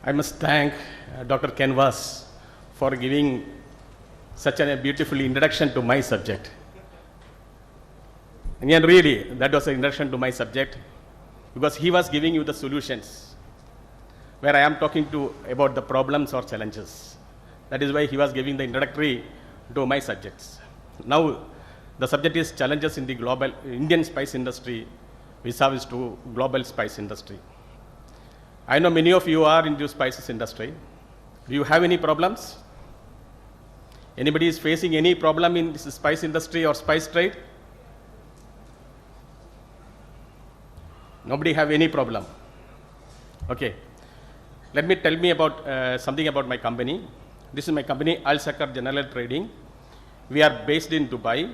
I must thank Dr. Canvas for giving such a beautiful introduction to my subject. And yet really, that was an introduction to my subject because he was giving you the solutions where I am talking about the problems or challenges. That is why he was giving the introductory to my subjects. Now, the subject is challenges in the global Indian spice industry vis-a-vis to global spice industry. I know many of you are in the spices industry. Do you have any problems? Anybody is facing any problem in this spice industry or spice trade? Nobody have any problem. Okay. Let me tell me about something about my company. This is my company, Al Sakar General Trading. We are based in Dubai.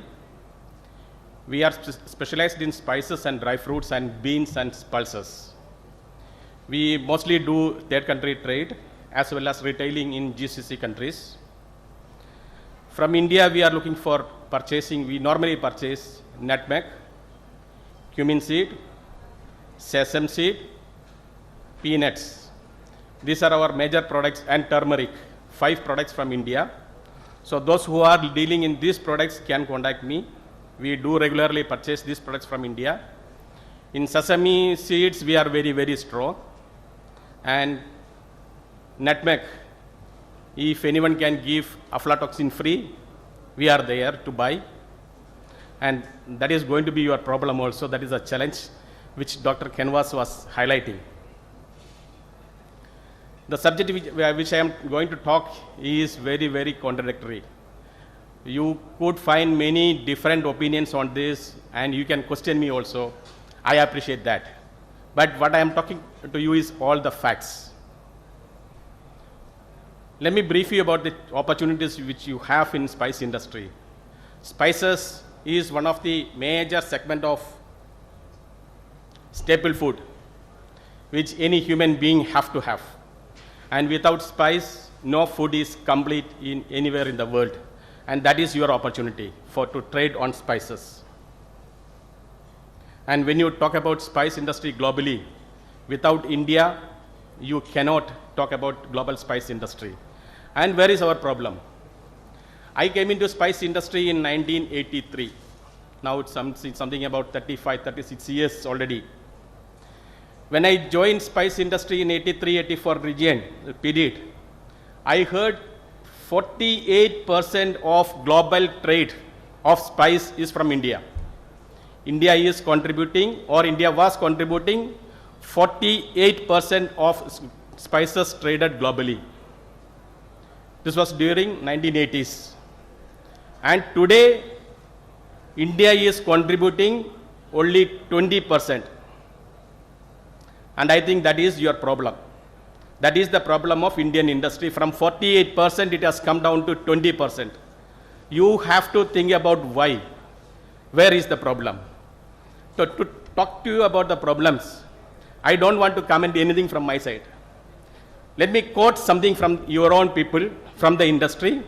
We are specialized in spices and dry fruits and beans and pulses. We mostly do third country trade as well as retailing in GCC countries. From India, we are looking for purchasing. We normally purchase nutmeg, cumin seed, sesame seed, peanuts. These are our major products, and turmeric, 5 products from India. So those who are dealing in these products can contact me. We do regularly purchase these products from India. In sesame seeds, we are very, very strong. And nutmeg, if anyone can give aflatoxin free, we are there to buy. And that is going to be your problem also. That is a challenge which Dr. Canvas was highlighting. The subject which I am going to talk is very, very contradictory. You could find many different opinions on this, and you can question me also. I appreciate that. But what I am talking to you is all the facts. Let me brief you about the opportunities which you have in spice industry. Spices is one of the major segment of staple food which any human being have to have. And without spice, no food is complete in anywhere in the world. And that is your opportunity to trade on spices. And when you talk about spice industry globally, without India, you cannot talk about global spice industry. And where is our problem? I came into spice industry in 1983. Now it's something about 35, 36 years already. When I joined spice industry in 83-84 region period, I heard 48% of global trade of spice is from India. India is contributing, or India was contributing 48% of spices traded globally. This was during 1980s. And today, India is contributing only 20%. And I think that is your problem. That is the problem of Indian industry. From 48%, it has come down to 20%. You have to think about why. Where is the problem? So to talk to you about the problems, I don't want to comment anything from my side. Let me quote something from your own people, from the industry.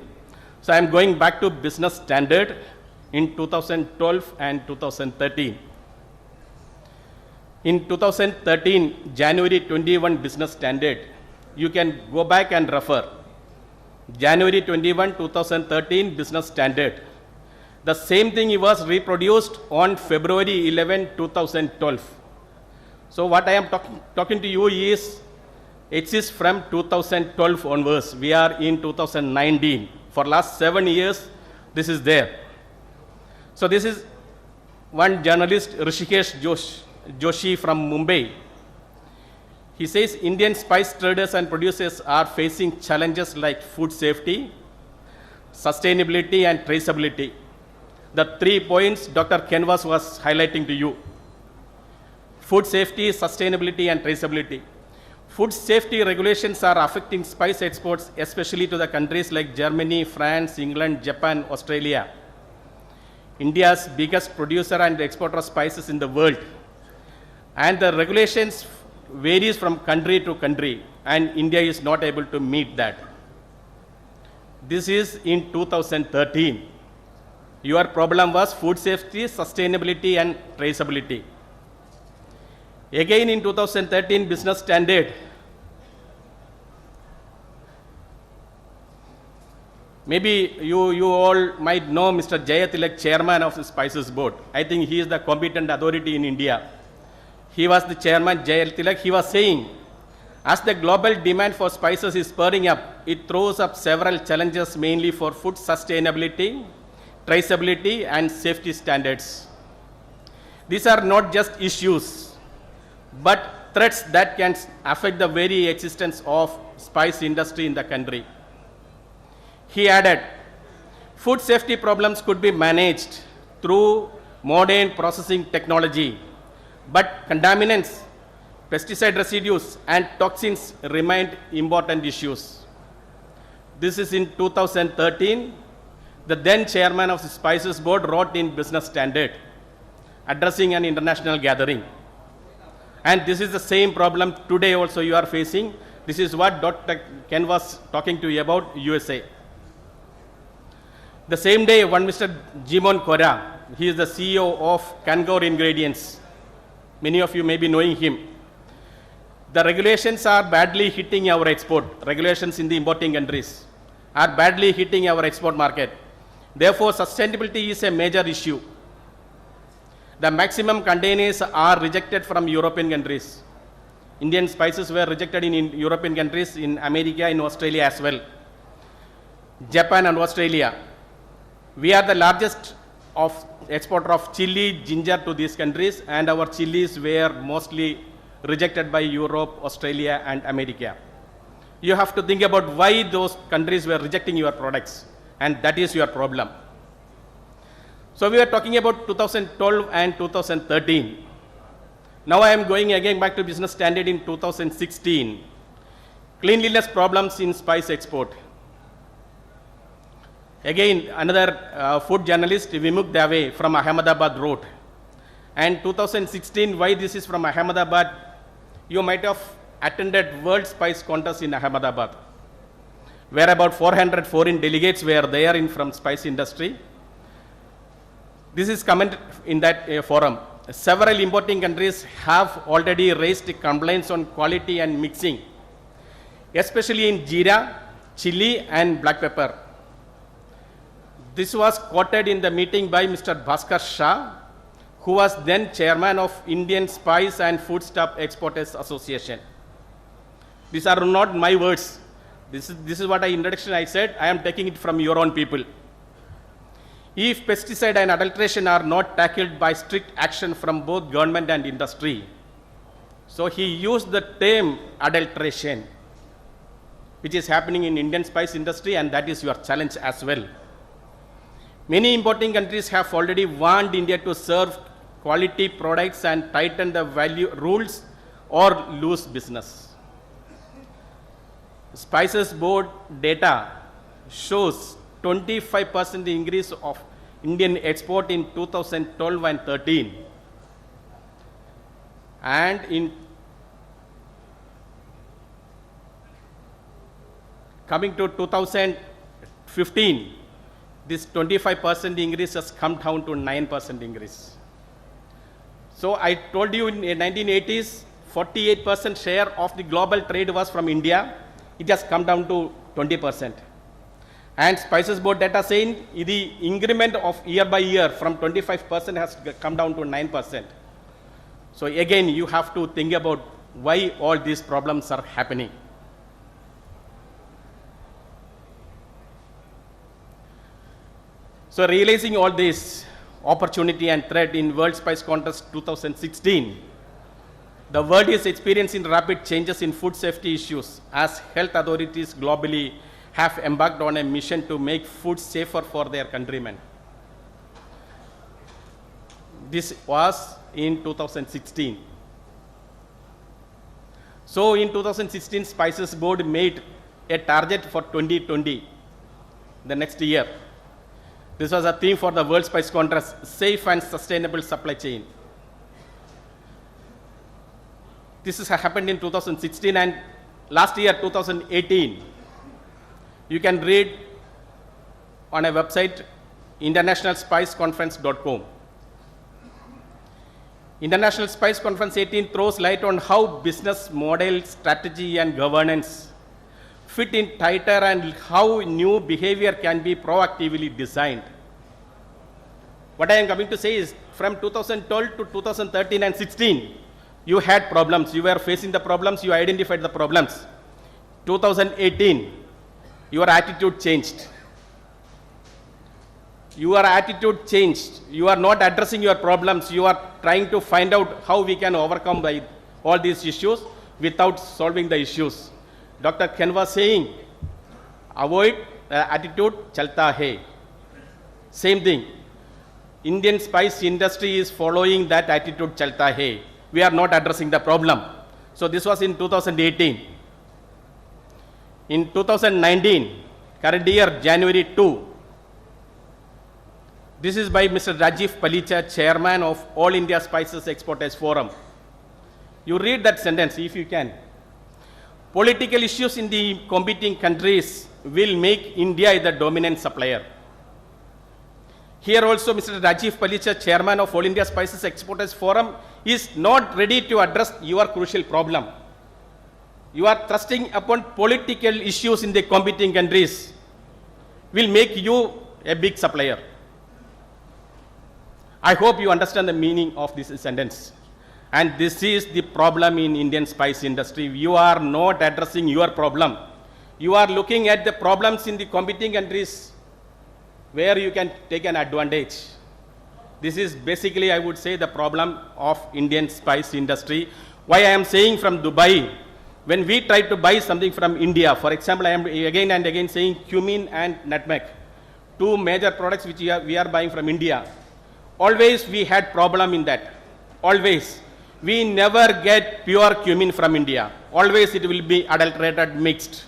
So I am going back to business standard in 2012 and 2013. In 2013, January 21 business standard, you can go back and refer. January 21, 2013 business standard. The same thing was reproduced on February 11, 2012. So what I am talking to you is, it is from 2012 onwards. We are in 2019. For last 7 years, this is there. So this is one journalist, Rishikesh Joshi from Mumbai. He says Indian spice traders and producers are facing challenges like food safety, sustainability, and traceability. The 3 points Dr. Canvas was highlighting to you. Food safety, sustainability, and traceability. Food safety regulations are affecting spice exports, especially to the countries like Germany, France, England, Japan, Australia. India's biggest producer and exporter of spices in the world. And the regulations varies from country to country, and India is not able to meet that. This is in 2013. Your problem was food safety, sustainability, and traceability. Again in 2013 business standard, Maybe you all might know Mr. Jayatilak, chairman of the Spices Board. I think he is the competent authority in India. He was the chairman, Jayatilak. He was saying, as the global demand for spices is spurring up, it throws up several challenges mainly for food sustainability, traceability, and safety standards. These are not just issues, but threats that can affect the very existence of spice industry in the country. He added, food safety problems could be managed through modern processing technology, but contaminants, pesticide residues, and toxins remained important issues. This is in 2013. The then chairman of the Spices Board wrote in Business Standard, addressing an international gathering. And this is the same problem today also you are facing. This is what Dr. Ken was talking to you about USA. The same day, one Mr. Jimon Kora, he is the CEO of Kangor Ingredients. Many of you may be knowing him. The regulations are badly hitting our export. Regulations in the importing countries are badly hitting our export market. Therefore, sustainability is a major issue. The maximum containers are rejected from European countries. Indian spices were rejected in European countries, in America, in Australia as well. Japan and Australia. We are the largest exporter of chili, ginger to these countries, and our chilies were mostly rejected by Europe, Australia, and America. You have to think about why those countries were rejecting your products, and that is your problem. So we were talking about 2012 and 2013. Now I am going again back to Business Standard in 2016. Cleanliness problems in spice export. Again, another food journalist, Vimuk Dave from Ahmedabad wrote. And 2016, why this is from Ahmedabad? You might have attended World Spice Contest in Ahmedabad, where about 400 foreign delegates were there from spice industry. This is comment in that forum. Several importing countries have already raised complaints on quality and mixing, especially in jeera, chili, and black pepper. This was quoted in the meeting by Mr. Bhaskar Shah, who was then chairman of Indian Spice and Foodstuff Exporters Association. These are not my words. This is what I said. I am taking it from your own people. If pesticide and adulteration are not tackled by strict action from both government and industry, so he used the term adulteration, which is happening in Indian spice industry, and that is your challenge as well. Many importing countries have already warned India to serve quality products and tighten the value rules or lose business. Spices Board data shows 25% increase of Indian export in 2012 and 13. And in coming to 2015, this 25% increase has come down to 9% increase. So I told you in the 1980s, 48% share of the global trade was from India. It has come down to 20%. And Spices Board data saying the increment of year by year from 25% has come down to 9%. So again, you have to think about why all these problems are happening. So realizing all this opportunity and threat in World Spice Contest 2016, the world is experiencing rapid changes in food safety issues as health authorities globally have embarked on a mission to make food safer for their countrymen. This was in 2016. So in 2016, Spices Board made a target for 2020, the next year. This was a theme for the World Spice Contest, safe and sustainable supply chain. This has happened in 2016, and last year, 2018, you can read on a website, internationalspiceconference.com. International Spice Conference 18 throws light on how business model, strategy, and governance fit in tighter and how new behavior can be proactively designed. What I am coming to say is from 2012 to 2013 and 16, you had problems. You were facing the problems. You identified the problems. 2018, your attitude changed. Your attitude changed. You are not addressing your problems. You are trying to find out how we can overcome by all these issues without solving the issues. Dr. Ken was saying, avoid attitude chalta hai. Same thing. Indian spice industry is following that attitude chalta hai. We are not addressing the problem. So this was in 2018. In 2019, current year, January 2, this is by Mr. Rajiv Palicha, Chairman of All India Spices Exporters Forum. You read that sentence if you can. Political issues in the competing countries will make India the dominant supplier. Here also Mr. Rajiv Palicha, Chairman of All India Spices Exporters Forum, is not ready to address your crucial problem. You are thrusting upon political issues in the competing countries will make you a big supplier. I hope you understand the meaning of this sentence. And this is the problem in Indian spice industry. You are not addressing your problem. You are looking at the problems in the competing countries where you can take an advantage. This is basically, I would say, the problem of Indian spice industry. Why I am saying from Dubai, when we try to buy something from India, for example, I am again and again saying cumin and nutmeg, two major products which we are buying from India. Always we had problem in that. Always. We never get pure cumin from India. Always it will be adulterated, mixed.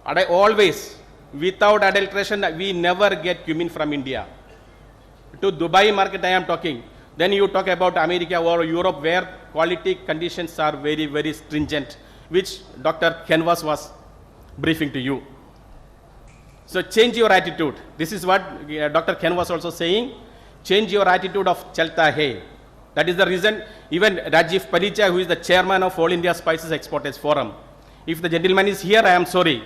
Always. Without adulteration, we never get cumin from India. To Dubai market I am talking. Then you talk about America or Europe where quality conditions are very, very stringent, which Dr. Kenwas was briefing to you. So change your attitude. This is what Dr. Ken was also saying. Change your attitude of chalta hai. That is the reason even Rajiv Palicha, who is the chairman of All India Spices Exporters Forum, if the gentleman is here, I am sorry.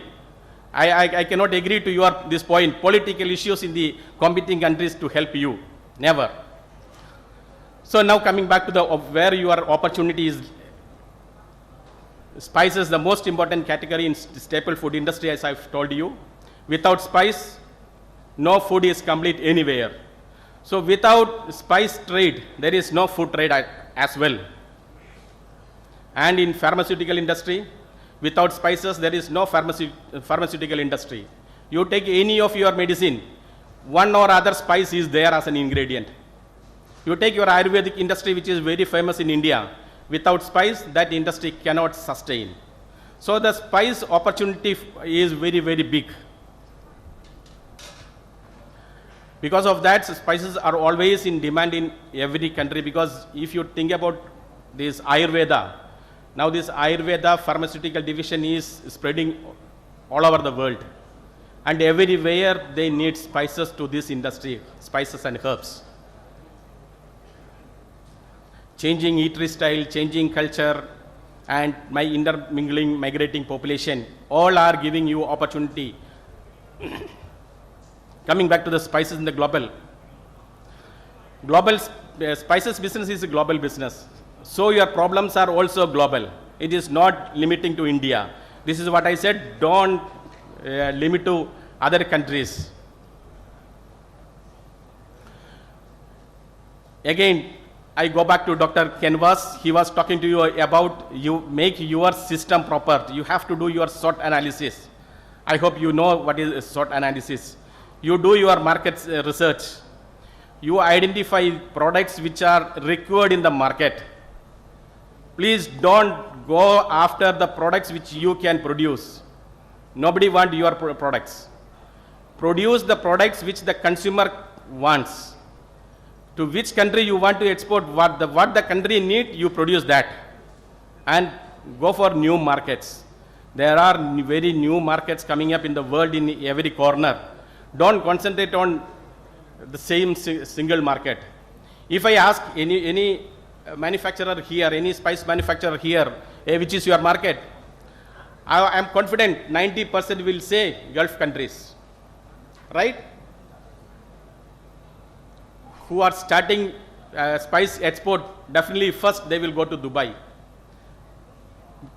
I cannot agree to this point, political issues in the competing countries to help you. Never. So now coming back to where your opportunity is. Spices, the most important category in staple food industry, as I've told you. Without spice, no food is complete anywhere. So without spice trade, there is no food trade as well. And in pharmaceutical industry, without spices, there is no pharmaceutical industry. You take any of your medicine, one or other spice is there as an ingredient. You take your Ayurvedic industry, which is very famous in India. Without spice, that industry cannot sustain. So the spice opportunity is very, very big. Because of that, spices are always in demand in every country, because if you think about this Ayurveda, now this Ayurveda pharmaceutical division is spreading all over the world. And everywhere they need spices to this industry, spices and herbs. Changing eatery style, changing culture, and my intermingling, migrating population, all are giving you opportunity. Coming back to the spices in the global spices business is a global business. So your problems are also global. It is not limiting to India. This is what I said, don't limit to other countries. Again, I go back to Dr. Kenwas. He was talking to you about you make your system proper. You have to do your SWOT analysis. I hope you know what is SWOT analysis. You do your market research. You identify products which are required in the market. Please don't go after the products which you can produce. Nobody wants your products. Produce the products which the consumer wants. To which country you want to export, what the country needs, you produce that. And go for new markets. There are very new markets coming up in the world in every corner. Don't concentrate on the same single market. If I ask any manufacturer here, any spice manufacturer here, which is your market? I am confident 90% will say Gulf countries, right? Who are starting spice export, definitely first they will go to Dubai.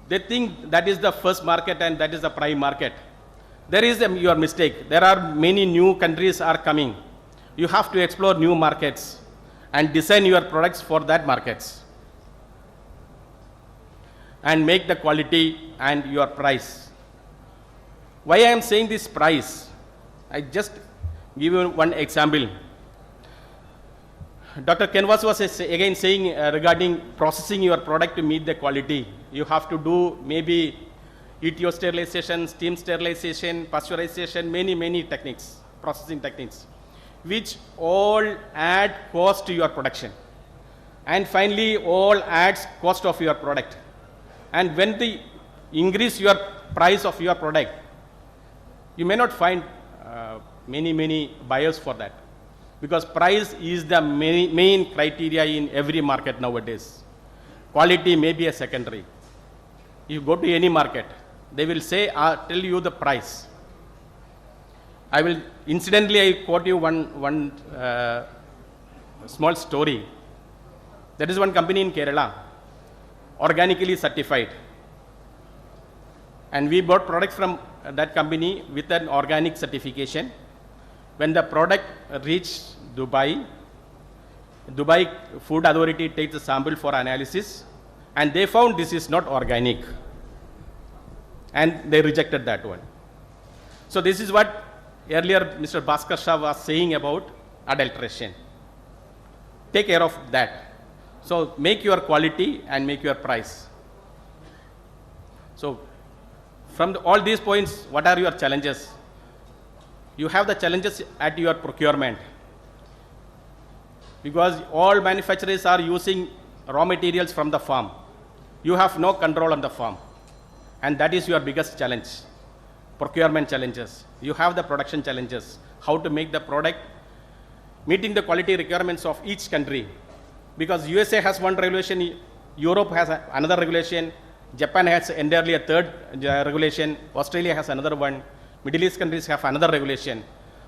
They think that is the first market and that is the prime market. There is your mistake. There are many new countries are coming. You have to explore new markets and design your products for that markets and make the quality and your price. Why I am saying this price? I just give you one example. Dr. Kenwas was again saying regarding processing your product to meet the quality. You have to do maybe ETO sterilization, steam sterilization, pasteurization, many techniques, processing techniques, which all add cost to your production. And finally, all adds cost of your product. And when they increase your price of your product, you may not find many buyers for that. Because price is the main criteria in every market nowadays. Quality may be a secondary. You go to any market, they will say, tell you the price. Incidentally, I quote you one small story. There is one company in Kerala, organically certified. And we bought products from that company with an organic certification. When the product reached Dubai, Dubai Food Authority takes the sample for analysis, and they found this is not organic. And they rejected that one. So this is what earlier Mr. Bhaskar Shah was saying about adulteration. Take care of that. So make your quality and make your price. So from all these points, what are your challenges? You have the challenges at your procurement, because all manufacturers are using raw materials from the farm. You have no control on the farm, and that is your biggest challenge. Procurement challenges. You have the production challenges, how to make the product meeting the quality requirements of each country, because USA has one regulation, Europe has another regulation, Japan has entirely a third regulation, Australia has another one, Middle East countries have another regulation.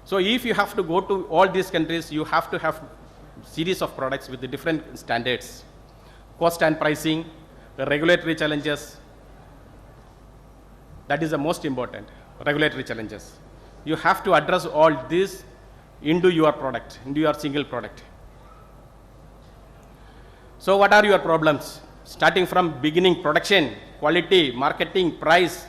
So if you have to go to all these countries, you have to have series of products with the different standards, cost and pricing, the regulatory challenges. That is the most important, regulatory challenges. You have to address all this into your product, into your single product. So what are your problems? Starting from beginning, production, quality, marketing, price,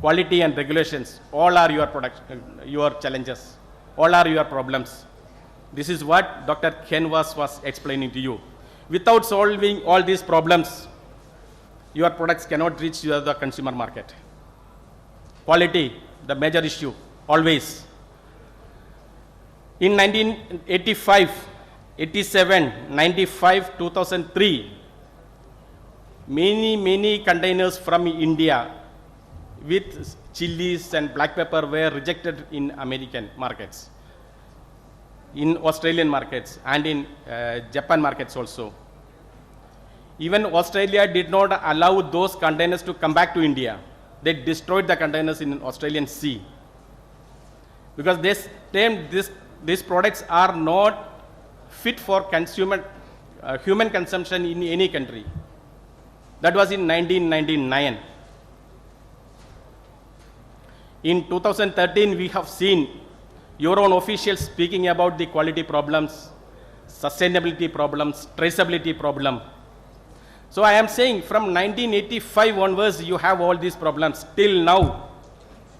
quality and regulations, all are your challenges, all are your problems. This is what Dr. Kenwas was explaining to you. Without solving all these problems, your products cannot reach the consumer market. Quality, the major issue, always. In 1985, 87, 95, 2003, many containers from India with chilies and black pepper were rejected in American markets, in Australian markets, and in Japan markets also. Even Australia did not allow those containers to come back to India. They destroyed the containers in Australian Sea, because these products are not fit for human consumption in any country. That was in 1999. In 2013, we have seen your own officials speaking about the quality problems, sustainability problems, traceability problem. So I am saying from 1985 onwards, you have all these problems. Till now,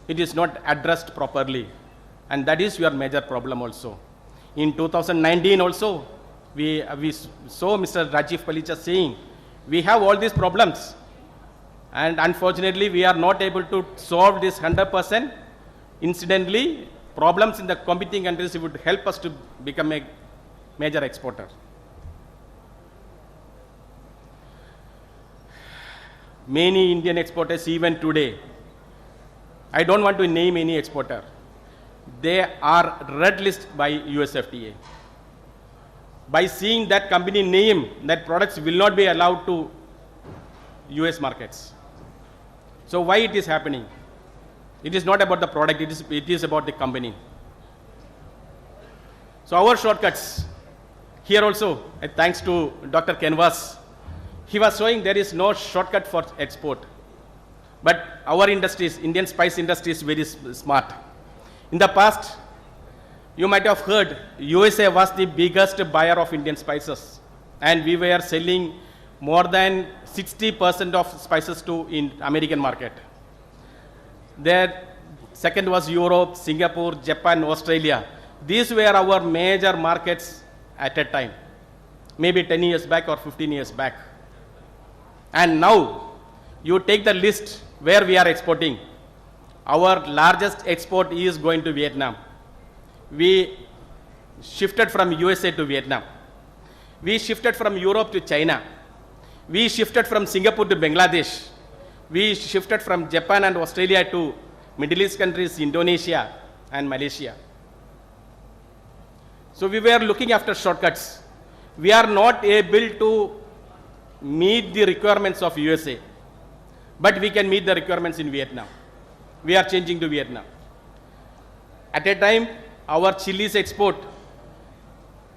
it is not addressed properly. And that is your major problem also. In 2019 also, we saw Mr. Rajiv Palicha saying, we have all these problems. And unfortunately, we are not able to solve this 100%. Incidentally, problems in the competing countries would help us to become a major exporter. Many Indian exporters, even today, I don't want to name any exporter, they are red listed by USFDA. By seeing that company name, that products will not be allowed to US markets. So why it is happening? It is not about the product, it is about the company. So our shortcuts, here also, thanks to Dr. Canvas, he was showing there is no shortcut for export. But our industries, Indian spice industry is very smart. In the past, you might have heard, USA was the biggest buyer of Indian spices. And we were selling more than 60% of spices to in American market. There, second was Europe, Singapore, Japan, Australia. These were our major markets at a time, maybe 10 years back or 15 years back. And now, you take the list where we are exporting. Our largest export is going to Vietnam. We shifted from USA to Vietnam. We shifted from Europe to China. We shifted from Singapore to Bangladesh. We shifted from Japan and Australia to Middle East countries, Indonesia and Malaysia. So we were looking after shortcuts. We are not able to meet the requirements of USA, but we can meet the requirements in Vietnam. We are changing to Vietnam. At a time, our chilies export,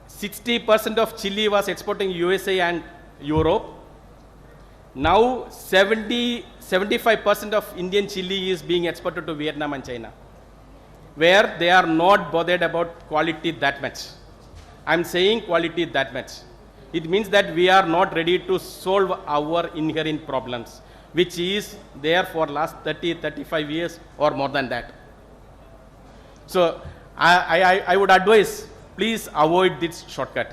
60% of chili was exporting USA and Europe. Now 75% of Indian chili is being exported to Vietnam and China, where they are not bothered about quality that much. I'm saying quality that much. It means that we are not ready to solve our inherent problems, which is there for last 30, 35 years or more than that. So I would advise, please avoid this shortcut.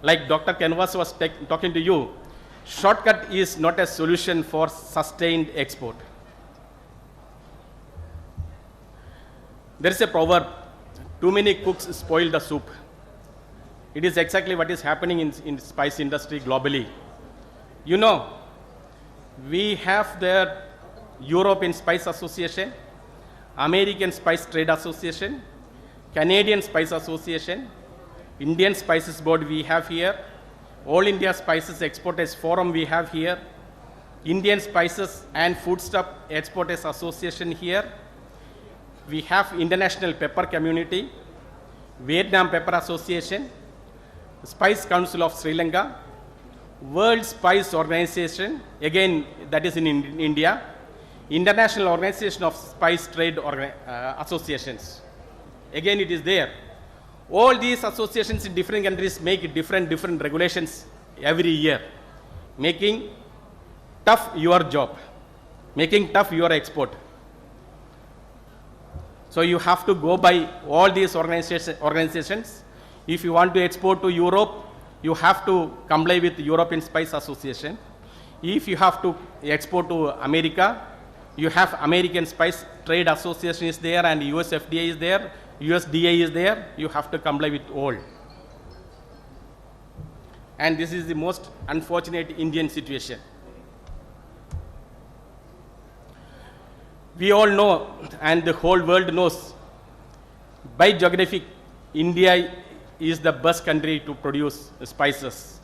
Like Dr. Canvas was talking to you, shortcut is not a solution for sustained export. There is a proverb, too many cooks spoil the soup. It is exactly what is happening in spice industry globally. You know, we have the European Spice Association, American Spice Trade Association, Canadian Spice Association, Indian Spices Board we have here, All India Spices Exporters Forum we have here, Indian Spices and Foodstuff Exporters Association here. We have International Pepper Community, Vietnam Pepper Association, Spice Council of Sri Lanka, World Spice Organization, again that is in India, International Organization of Spice Trade Associations. Again it is there. All these associations in different countries make different regulations every year, making tough your job, making tough your export. So you have to go by all these organizations. If you want to export to Europe, you have to comply with European Spice Association. If you have to export to America, you have American Spice Trade Association is there and US FDA is there, USDA is there. You have to comply with all. And this is the most unfortunate Indian situation. We all know, and the whole world knows, by geography, India is the best country to produce spices.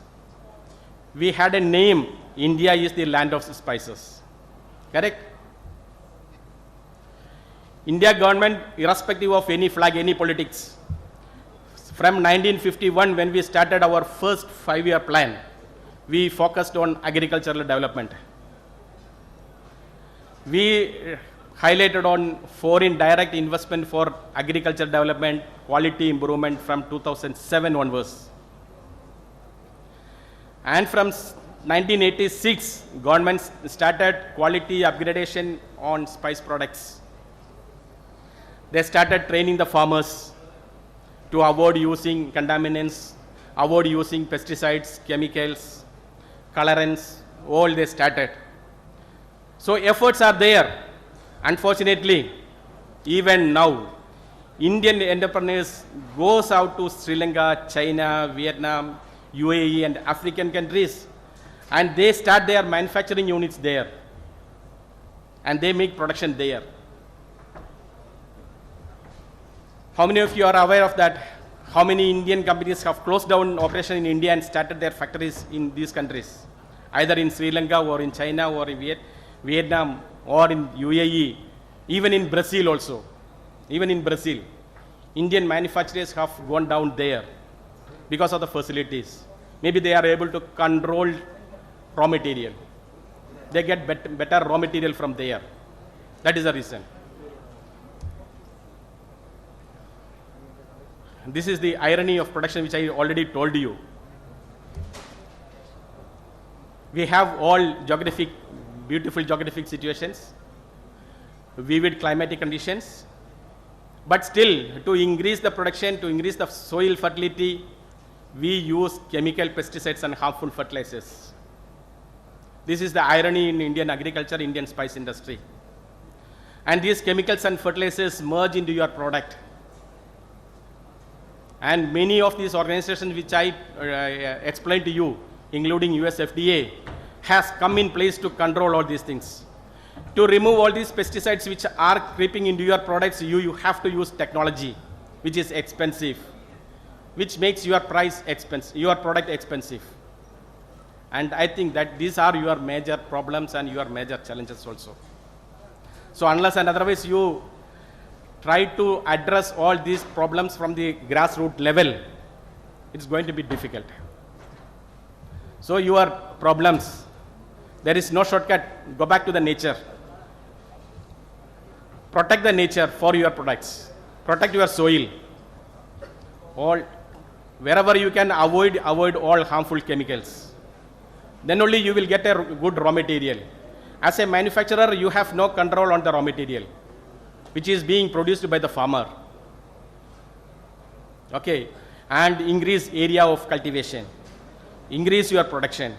We had a name, India is the land of spices. Correct? India government, irrespective of any flag, any politics, from 1951 when we started our first 5-year plan, we focused on agricultural development. We highlighted on foreign direct investment for agriculture development, quality improvement from 2007 onwards. And from 1986, government started quality upgradation on spice products. They started training the farmers to avoid using contaminants, avoid using pesticides, chemicals, colorants, all they started. So efforts are there. Unfortunately, even now, Indian entrepreneurs goes out to Sri Lanka, China, Vietnam, UAE and African countries, and they start their manufacturing units there, and they make production there. How many of you are aware of that? How many Indian companies have closed down operation in India and started their factories in these countries, either in Sri Lanka or in China or in Vietnam or in UAE, even in Brazil also. Even in Brazil, Indian manufacturers have gone down there because of the facilities. Maybe they are able to control raw material. They get better raw material from there. That is the reason. This is the irony of production, which I already told you. We have all beautiful geographic situations, vivid climatic conditions, but still, to increase the production, to increase the soil fertility, we use chemical pesticides and harmful fertilizers. This is the irony in Indian agriculture, Indian spice industry. And these chemicals and fertilizers merge into your product. And many of these organizations which I explained to you, including US FDA, has come in place to control all these things. To remove all these pesticides which are creeping into your products, you have to use technology, which is expensive, which makes your product expensive. And I think that these are your major problems and your major challenges also. So unless and otherwise you try to address all these problems from the grassroots level, it's going to be difficult. So your problems, there is no shortcut. Go back to the nature. Protect the nature for your products. Protect your soil. Wherever you can avoid all harmful chemicals. Then only you will get a good raw material. As a manufacturer, you have no control on the raw material, which is being produced by the farmer. Okay, and increase area of cultivation. Increase your production.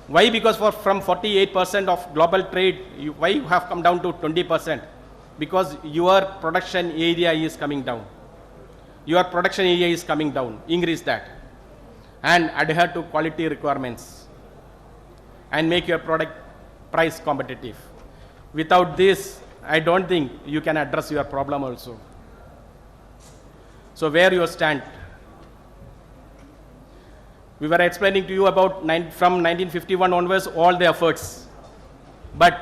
Why? Because from 48% of global trade, why you have come down to 20%? Because your production area is coming down. Your production area is coming down. Increase that. And adhere to quality requirements. And make your product price competitive. Without this, I don't think you can address your problem also. So where you stand? We were explaining to you about from 1951 onwards all the efforts. But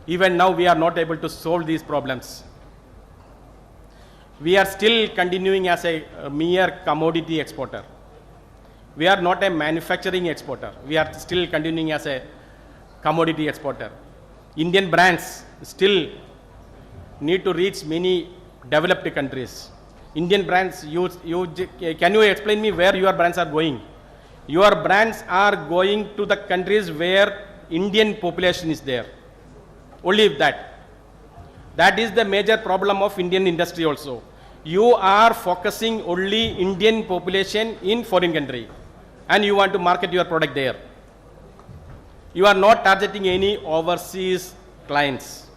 even now we are not able to solve these problems. We are still continuing as a mere commodity exporter. We are not a manufacturing exporter. We are still continuing as a commodity exporter. Indian brands still need to reach many developed countries. Indian brands, can you explain me where your brands are going? Your brands are going to the countries where Indian population is there. Only that. That is the major problem of Indian industry also. You are focusing only Indian population in foreign country and you want to market your product there. You are not targeting any overseas clients.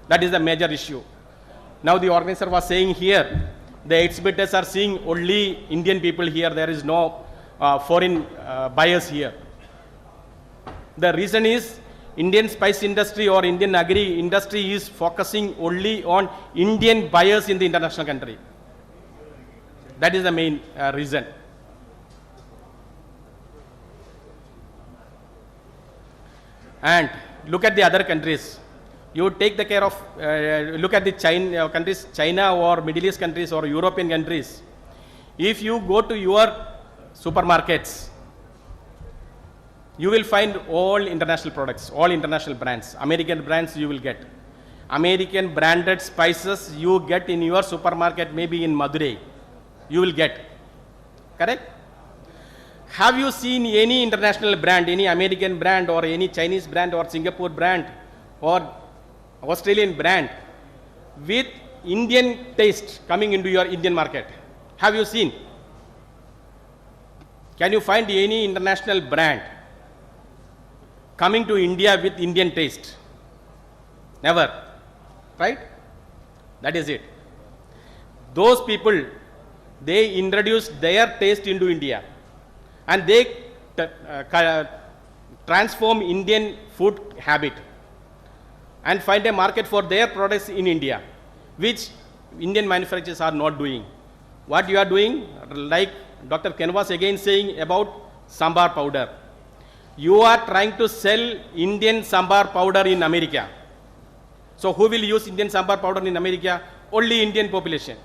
That is the major issue. Now the organizer was saying here, the exhibitors are seeing only Indian people here. There is no foreign buyers here. The reason is Indian spice industry or Indian agri industry is focusing only on Indian buyers in the international country. That is the main reason. And look at the other countries. You take the care of, look at the countries, China or Middle East countries or European countries. If you go to your supermarkets, you will find all international products, all international brands. American brands you will get. American branded spices you get in your supermarket, maybe in Madurai, you will get. Correct? Have you seen any international brand, any American brand or any Chinese brand or Singapore brand or Australian brand with Indian taste coming into your Indian market? Have you seen? Can you find any international brand coming to India with Indian taste? Never. Right? That is it. Those people, they introduced their taste into India and they transform Indian food habit and find a market for their products in India, which Indian manufacturers are not doing. What you are doing, like Dr. Ken was again saying about sambar powder. You are trying to sell Indian sambar powder in America. So who will use Indian sambar powder in America? Only Indian population.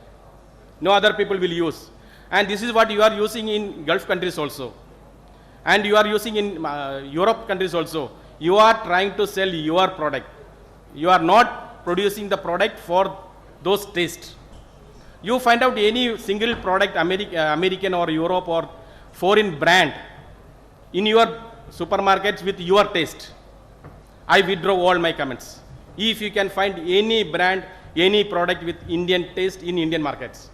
No other people will use. And this is what you are using in Gulf countries also. And you are using in Europe countries also. You are trying to sell your product. You are not producing the product for those tastes. You find out any single product, American or Europe or foreign brand in your supermarkets with your taste. I withdraw all my comments. If you can find any brand, any product with Indian taste in Indian markets.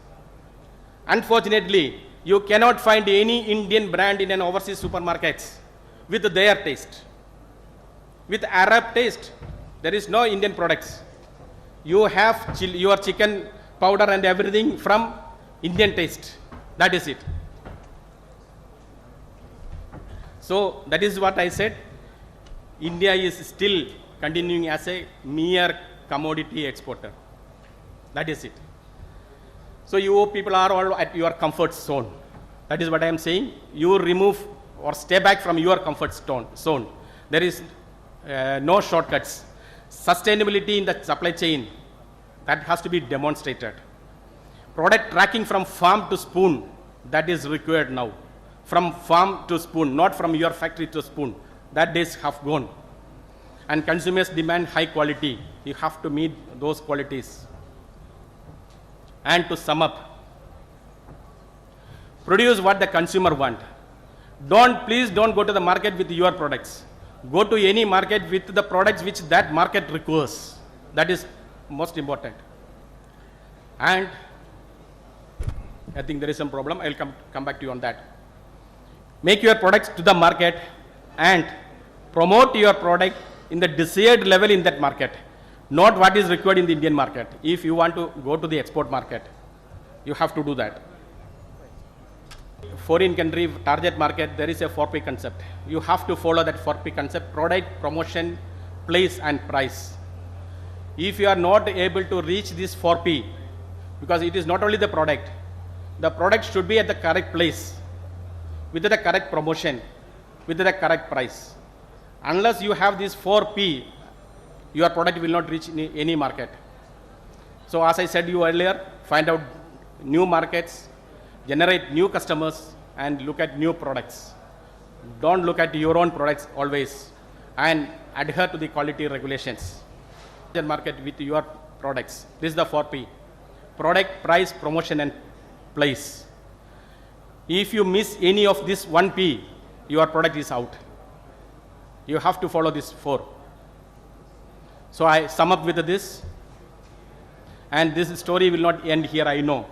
Unfortunately, you cannot find any Indian brand in an overseas supermarkets with their taste. With Arab taste, there is no Indian products. You have your chicken powder and everything from Indian taste. That is it. So that is what I said. India is still continuing as a mere commodity exporter. That is it. So you people are all at your comfort zone. That is what I am saying. You remove or stay back from your comfort zone. There is no shortcuts. Sustainability in the supply chain, that has to be demonstrated. Product tracking from farm to spoon, that is required now. From farm to spoon, not from your factory to spoon. That days have gone. And consumers demand high quality. You have to meet those qualities. And to sum up, produce what the consumer want. Please don't go to the market with your products. Go to any market with the products which that market requires. That is most important. And I think there is some problem. I'll come back to you on that. Make your products to the market and promote your product in the desired level in that market, not what is required in the Indian market. If you want to go to the export market, you have to do that. Foreign country target market, there is a 4P concept. You have to follow that 4P concept: product, promotion, place and price. If you are not able to reach this 4P, because it is not only the product should be at the correct place, with the correct promotion, with the correct price. Unless you have this 4P, your product will not reach any market. So as I said to you earlier, find out new markets, generate new customers, and look at new products. Don't look at your own products always, and adhere to the quality regulations. Market with your products. This is the 4P: product, price, promotion, and place. If you miss any of this 1P, your product is out. You have to follow this 4. So I sum up with this, and this story will not end here, I know,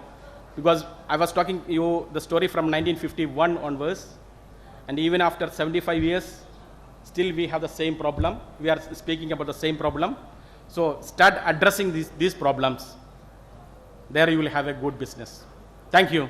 because I was talking you the story from 1951 onwards, and even after 75 years, still we have the same problem. We are speaking about the same problem. So start addressing these problems. There you will have a good business. Thank you.